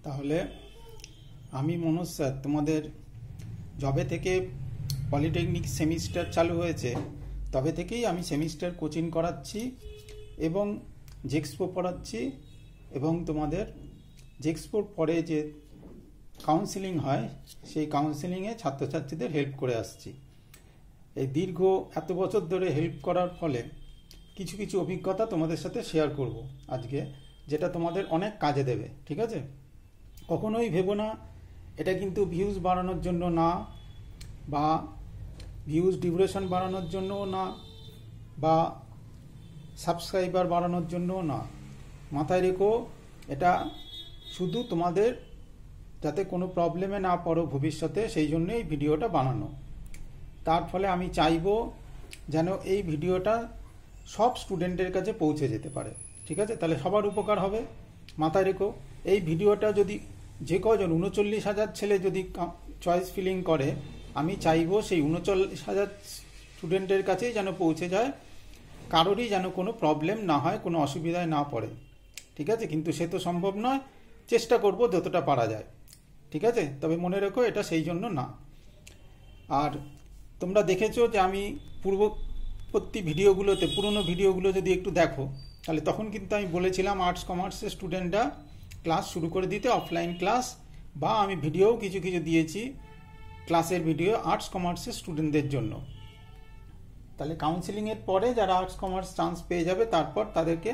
তাহলে আমি মনোজ স্যার তোমাদের যবে থেকে পলিটেকনিক সেমিস্টার চালু হয়েছে তবে থেকেই আমি সেমিস্টার কোচিং করাচ্ছি এবং জেক্সপো পড়াচ্ছি এবং তোমাদের জেক্সপোর পরে যে কাউন্সেলিং হয় সেই কাউন্সেলিংয়ে ছাত্রছাত্রীদের হেল্প করে আসছি। এই দীর্ঘ এত বছর ধরে হেল্প করার ফলে কিছু কিছু অভিজ্ঞতা তোমাদের সাথে শেয়ার করব আজকে, যেটা তোমাদের অনেক কাজে দেবে। ঠিক আছে? কখনোই ভেবো না এটা কিন্তু ভিউজ বাড়ানোর জন্য না, বা ভিউজ ডিউরেশন বাড়ানোর জন্যও না, বা সাবস্ক্রাইবার বাড়ানোর জন্যও না। মাথায় রেখো এটা শুধু তোমাদের যাতে কোনো প্রবলেমে না পড়ো ভবিষ্যতে, সেই জন্য এই ভিডিওটা বানানো। তার ফলে আমি চাইবো যেন এই ভিডিওটা সব স্টুডেন্টের কাছে পৌঁছে যেতে পারে। ঠিক আছে? তাহলে সবার উপকার হবে। মাথায় রেখো এই ভিডিওটা যদি যে কজন 39,000 ছেলে যদি চয়েস ফিলিং করে, আমি চাইবো সেই 39,000 স্টুডেন্টের কাছেই যেন পৌঁছে যায়, কারোরই যেন কোনো প্রবলেম না হয়, কোনো অসুবিধায় না পড়ে। ঠিক আছে? কিন্তু সে তো সম্ভব নয়, চেষ্টা করব যতটা পারা যায়। ঠিক আছে? তবে মনে রেখো এটা সেই জন্য না। আর তোমরা দেখেছো যে আমি পূর্ববর্তী ভিডিওগুলোতে, পুরনো ভিডিওগুলো যদি একটু দেখো, তাহলে তখন কিন্তু আমি বলেছিলাম আর্টস কমার্সের স্টুডেন্টরা ক্লাস শুরু করে দিতে, অফলাইন ক্লাস, বা আমি ভিডিও কিছু কিছু দিয়েছি ক্লাসের ভিডিও আর্টস কমার্সের স্টুডেন্টদের জন্য। তাহলে কাউন্সেলিংয়ের পরে যারা আর্টস কমার্স চান্স পেয়ে যাবে, তারপর তাদেরকে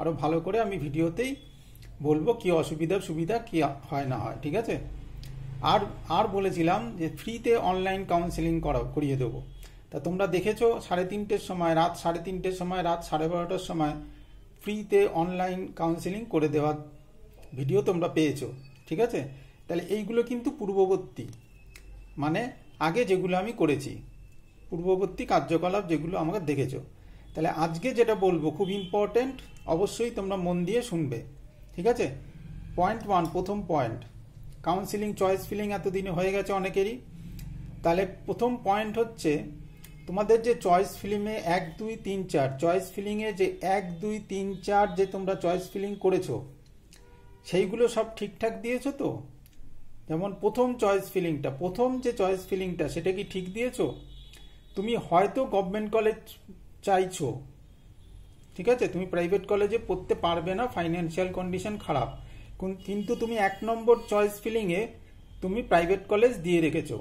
আরও ভালো করে আমি ভিডিওতেই বলবো কি অসুবিধা সুবিধা কি হয় না হয়। ঠিক আছে? আর বলেছিলাম যে ফ্রিতে অনলাইন কাউন্সেলিং করিয়ে দেবো। তা তোমরা দেখেছো 3:30-র সময়, রাত 3:30-র সময়, রাত 12:30-টার সময় ফ্রিতে অনলাইন কাউন্সেলিং করে দেওয়ার ভিডিও তোমরা পেয়েছো। ঠিক আছে? তাহলে এইগুলো কিন্তু পূর্ববর্তী, মানে আগে যেগুলো আমি করেছি, পূর্ববর্তী কার্যকলাপ যেগুলো আমাকে দেখেছো। তাহলে আজকে যেটা বলবো খুব ইম্পর্টেন্ট, অবশ্যই তোমরা মন দিয়ে শুনবে। ঠিক আছে? পয়েন্ট 1, প্রথম পয়েন্ট, কাউন্সেলিং চয়েস ফিলিং এতদিনে হয়ে গেছে অনেকেরই। তাহলে প্রথম পয়েন্ট হচ্ছে তোমাদের যে চয়েস ফিলিংয়ে 1, 2, 3, 4 চয়েস ফিলিংয়ে যে 1, 2, 3, 4 যে তোমরা চয়েস ফিলিং করেছো, সেইগুলো সব ঠিকঠাক দিয়েছো তো? যেমন প্রথম চয়েস ফিলিংটা, প্রথম যে চয়েস ফিলিংটা, সেটা কি ঠিক দিয়েছো? তুমি হয়তো গভর্নমেন্ট কলেজ চাইছো, ঠিক আছে, তুমি প্রাইভেট কলেজে পড়তে পারবে না, ফাইন্যান্সিয়াল কন্ডিশন খারাপ, কিন্তু তুমি 1 নম্বর চয়েস ফিলিংয়ে তুমি প্রাইভেট কলেজ দিয়ে রেখেছো,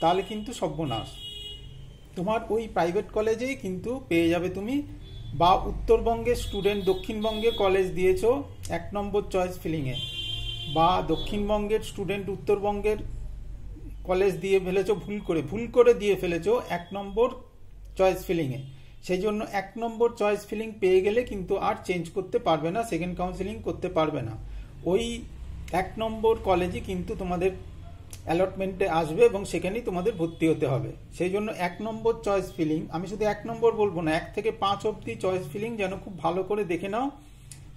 তাহলে কিন্তু সর্বনাশ। তোমার ওই প্রাইভেট কলেজেই কিন্তু পেয়ে যাবে তুমি, বা উত্তরবঙ্গের স্টুডেন্ট দক্ষিণবঙ্গের কলেজ দিয়েছো 1 নম্বর চয়েস ফিলিংয়ে, বা দক্ষিণবঙ্গের স্টুডেন্ট উত্তরবঙ্গের কলেজ দিয়ে ফেলেছো, ভুল করে দিয়ে ফেলেছো 1 নম্বর চয়েস ফিলিংয়ে। সেই জন্য 1 নম্বর চয়েস ফিলিং পেয়ে গেলে কিন্তু আর চেঞ্জ করতে পারবে না, সেকেন্ড কাউন্সেলিং করতে পারবে না। ওই 1 নম্বর কলেজই কিন্তু তোমাদের অ্যালটমেন্টে আসবে এবং সেখানেই তোমাদের ভর্তি হতে হবে। সেই জন্য 1 নম্বর চয়েস ফিলিং, আমি শুধু 1 নম্বর বলবো না, 1 থেকে 5 অবধি চয়েস ফিলিং যেন খুব ভালো করে দেখে নাও,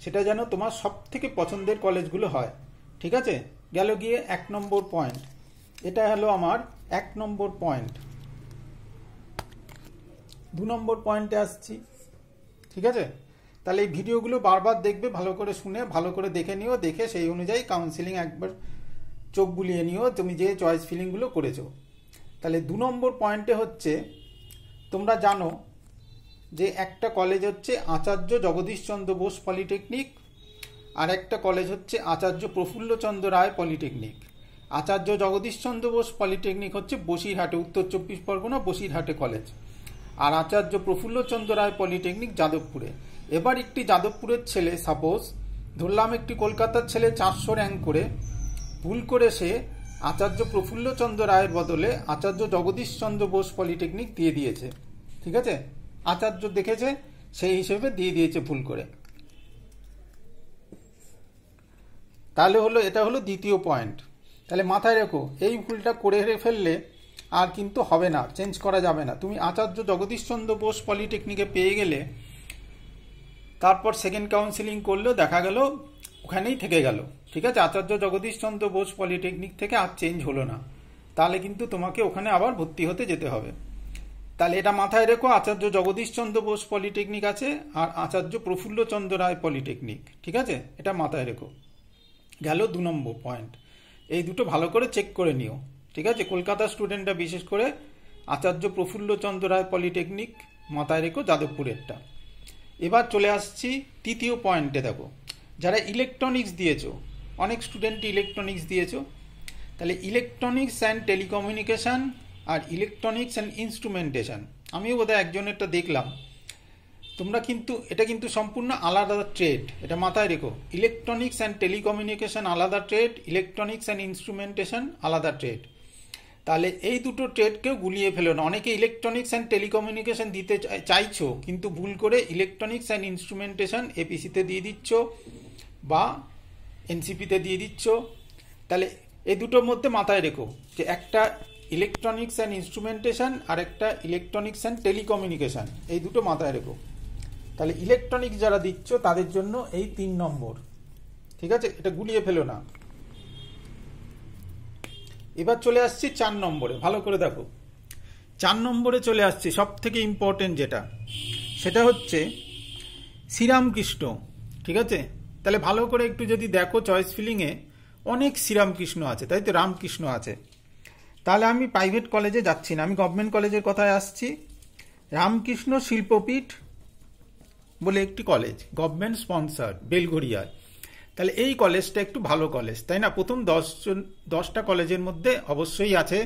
সেটা যেন তোমার সব থেকে পছন্দের কলেজগুলো হয়। ঠিক আছে? গেল গিয়ে 1 নম্বর পয়েন্ট, এটা হলো আমার 1 নম্বর পয়েন্ট। 2 নম্বর পয়েন্টে আসছি। ঠিক আছে? তাহলে এই ভিডিওগুলো বারবার দেখবে, ভালো করে শুনে ভালো করে দেখে নিও, দেখে সেই অনুযায়ী কাউন্সেলিং একবার চোখ বুলিয়ে নিও তুমি যে চয়েস ফিলিংগুলো করেছো। তাহলে 2 নম্বর পয়েন্টে হচ্ছে, তোমরা জানো যে একটা কলেজ হচ্ছে আচার্য জগদীশচন্দ্র বোস পলিটেকনিক, আর একটা কলেজ হচ্ছে আচার্য প্রফুল্লচন্দ্র রায় পলিটেকনিক। আচার্য জগদীশচন্দ্র বোস পলিটেকনিক হচ্ছে বসিরহাটে, উত্তর 24 পরগনা বসিরহাটে কলেজ, আর আচার্য প্রফুল্লচন্দ্র রায় পলিটেকনিক যাদবপুরে। এবার একটি যাদবপুরের ছেলে, সাপোজ ধরলাম একটি কলকাতার ছেলে 400 র্যাঙ্ক করে, ভুল করে সে আচার্য প্রফুল্লচন্দ্র রায়ের বদলে আচার্য জগদীশচন্দ্র বোস পলিটেকনিক দিয়ে দিয়েছে। ঠিক আছে? আচার্য দেখেছে, সেই হিসেবে দিয়ে দিয়েছে ভুল করে। তাহলে এটা হলো দ্বিতীয় পয়েন্ট। তাহলে মাথায় রেখো, এই ভুলটা করে ফেললে আর কিন্তু হবে না, চেঞ্জ করা যাবে না। তুমি আচার্য জগদীশচন্দ্র বোস পলিটেকনিকে পেয়ে গেলে, তারপর সেকেন্ড কাউন্সেলিং করলেও দেখা গেল ওখানেই থেকে গেল। ঠিক আছে? আচার্য জগদীশচন্দ্র বোস পলিটেকনিক থেকে আর চেঞ্জ হলো না, তাহলে কিন্তু তোমাকে ওখানে আবার ভর্তি হতে যেতে হবে। তাহলে এটা মাথায় রেখো, আচার্য জগদীশচন্দ্র বোস পলিটেকনিক আছে আর আচার্য প্রফুল্লচন্দ্র রায় পলিটেকনিক। ঠিক আছে? এটা মাথায় রেখো। গেল 2 নম্বর পয়েন্ট। এই দুটো ভালো করে চেক করে নিও, ঠিক আছে? কলকাতা স্টুডেন্টরা বিশেষ করে আচার্য প্রফুল্লচন্দ্র রায় পলিটেকনিক মাথায় রেখো, যাদবপুরেরটা। এবার চলে আসছি তৃতীয় পয়েন্টে। দেখো, যারা ইলেকট্রনিক্স দিয়েছো, অনেক স্টুডেন্ট ইলেকট্রনিক্স দিয়েছো, তাহলে ইলেকট্রনিক্স অ্যান্ড টেলিকমিউনিকেশান আর ইলেকট্রনিক্স অ্যান্ড ইনস্ট্রুমেন্টেশন, আমিও বোধহয় একজনেরটা দেখলাম। তোমরা কিন্তু এটা কিন্তু সম্পূর্ণ আলাদা ট্রেড, এটা মাথায় রেখো। ইলেকট্রনিক্স অ্যান্ড টেলিকমিউনিকেশন আলাদা ট্রেড, ইলেকট্রনিক্স অ্যান্ড ইনস্ট্রুমেন্টেশন আলাদা ট্রেড। তাহলে এই দুটো ট্রেডকেও গুলিয়ে ফেলো না। অনেকে ইলেকট্রনিক্স অ্যান্ড টেলিকমিউনিকেশন দিতে চাইছো, কিন্তু ভুল করে ইলেকট্রনিক্স অ্যান্ড ইনস্ট্রুমেন্টেশন এপিসিতে দিয়ে দিচ্ছ বা এনসিপিতে দিয়ে দিচ্ছ। তাহলে এই দুটোর মধ্যে মাথায় রেখো যে একটা ইলেকট্রনিক্স অ্যান্ড ইনস্ট্রুমেন্টেশন আর একটা ইলেকট্রনিক্স অ্যান্ড টেলিকমিউনিকেশন, এই দুটো মাথায় রেখো। তাহলে ইলেকট্রনিক্স যারা দিচ্ছ তাদের জন্য এই 3 নম্বর, ঠিক আছে? এটা গুলিয়ে ফেলো না। এবার চলে আসছি 4 নম্বরে, ভালো করে দেখো। 4 নম্বরে চলে আসছি সব থেকে ইম্পর্টেন্ট যেটা, সেটা হচ্ছে শ্রীরামকৃষ্ণ, ঠিক আছে? তাহলে ভালো করে একটু যদি দেখো, চয়েস ফিলিংয়ে অনেক শ্রীরামকৃষ্ণ আছে, তাই তো? রামকৃষ্ণ আছে। তাহলে আমি প্রাইভেট কলেজে যাচ্ছি না, আমি গভর্নমেন্ট কলেজের কথায় আসছি। রামকৃষ্ণ শিল্পপীঠ বলে একটি কলেজ, গভর্নমেন্ট স্পন্সার, বেলঘড়িয়ায়। তাহলে এই কলেজটা একটু ভালো কলেজ, তাই না? প্রথম 10টা কলেজের মধ্যে অবশ্যই আছে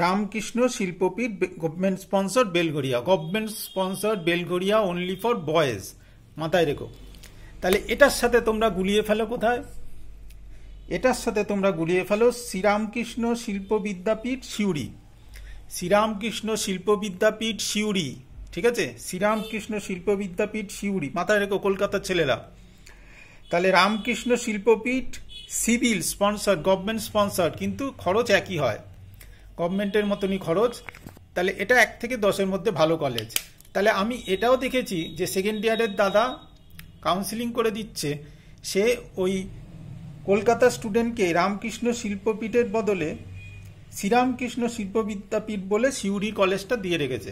Ramakrishna Shilpapith, government sponsor, Belgharia. Government sponsor Belgharia only for boys, মাথায় রেখো। তাহলে এটার সাথে তোমরা গুলিয়ে ফেলো কোথায়? এটার সাথে তোমরা গুলিয়ে ফেলো শ্রীরামকৃষ্ণ শিল্প বিদ্যাপীঠ, সিউড়ি। শ্রীরামকৃষ্ণ শিল্প বিদ্যাপীঠ, সিউড়ি, ঠিক আছে? শ্রীরামকৃষ্ণ শিল্প বিদ্যাপীঠ, সিউড়ি, মাথায় রেখো কলকাতার ছেলেরা। তাহলে Ramakrishna Shilpapith civil sponsor, government sponsor, কিন্তু খরচ একই হয়, গভর্নমেন্টের মতনই খরচ। তাহলে এটা 1 থেকে 10-এর মধ্যে ভালো কলেজ। তাহলে আমি এটাও দেখেছি যে সেকেন্ড ইয়ারের দাদা কাউন্সিলিং করে দিচ্ছে, সে ওই কলকাতা স্টুডেন্টকে রামকৃষ্ণ শিল্পপীঠের বদলে শ্রীরামকৃষ্ণ শিল্প বিদ্যাপীঠ বলে সিউড়ি কলেজটা দিয়ে রেখেছে।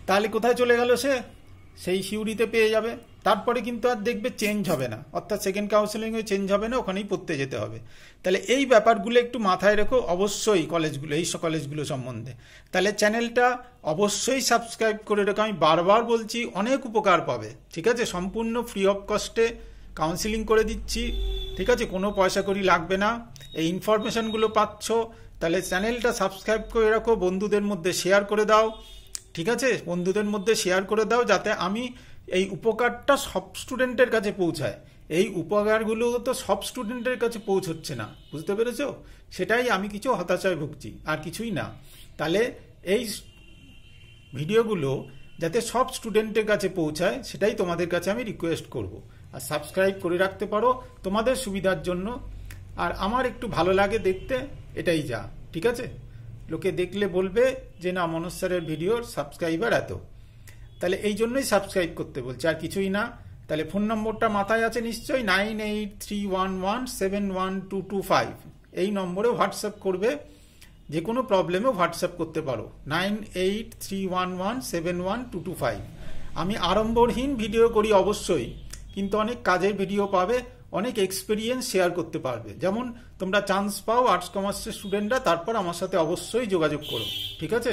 তাহলে কোথায় চলে গেল সে? সেই সিউড়িতে পেয়ে যাবে। তারপরে কিন্তু আর দেখবে চেঞ্জ হবে না, অর্থাৎ সেকেন্ড কাউন্সিলিংয়ে চেঞ্জ হবে না, ওখানেই পড়তে যেতে হবে। তাহলে এই ব্যাপারগুলো একটু মাথায় রেখো অবশ্যই কলেজগুলো, এই কলেজগুলো সম্বন্ধে। তাহলে চ্যানেলটা অবশ্যই সাবস্ক্রাইব করে রেখো, আমি বারবার বলছি, অনেক উপকার পাবে, ঠিক আছে? সম্পূর্ণ ফ্রি অফ কস্টে কাউন্সিলিং করে দিচ্ছি, ঠিক আছে? কোনো পয়সা করি লাগবে না, এই ইনফরমেশনগুলো পাচ্ছ। তাহলে চ্যানেলটা সাবস্ক্রাইব করে রাখো, বন্ধুদের মধ্যে শেয়ার করে দাও, ঠিক আছে? বন্ধুদের মধ্যে শেয়ার করে দাও যাতে আমি এই উপকারটা সব স্টুডেন্টের কাছে পৌঁছায়। এই উপকারগুলো তো সব স্টুডেন্টের কাছে পৌঁছচ্ছে না, বুঝতে পেরেছো? সেটাই আমি কিছু হতাশায় ভুগছি, আর কিছুই না। তাহলে এই ভিডিওগুলো যাতে সব স্টুডেন্টের কাছে পৌঁছায়, সেটাই তোমাদের কাছে আমি রিকোয়েস্ট করব। আর সাবস্ক্রাইব করে রাখতে পারো তোমাদের সুবিধার জন্য। আর আমার একটু ভালো লাগে দেখতে, এটাই যা, ঠিক আছে? লোকে দেখলে বলবে যে না, মনোজ স্যারের ভিডিওর সাবস্ক্রাইবার এত। তাহলে এই জন্যই সাবস্ক্রাইব করতে বলছি, আর কিছুই না। তাহলে ফোন নম্বরটা মাথায় আছে নিশ্চয়ই, 9831171225। এই নম্বরে হোয়াটসঅ্যাপ করবে, যে কোনো প্রবলেমে হোয়াটসঅ্যাপ করতে পারো, 9831171225। আমি আড়ম্বরহীন ভিডিও করি অবশ্যই, কিন্তু অনেক কাজের ভিডিও পাবে, অনেক এক্সপিরিয়েন্স শেয়ার করতে পারবে। যেমন তোমরা চান্স পাও আর্টস কমার্সের স্টুডেন্টরা, তারপর আমার সাথে অবশ্যই যোগাযোগ করো, ঠিক আছে?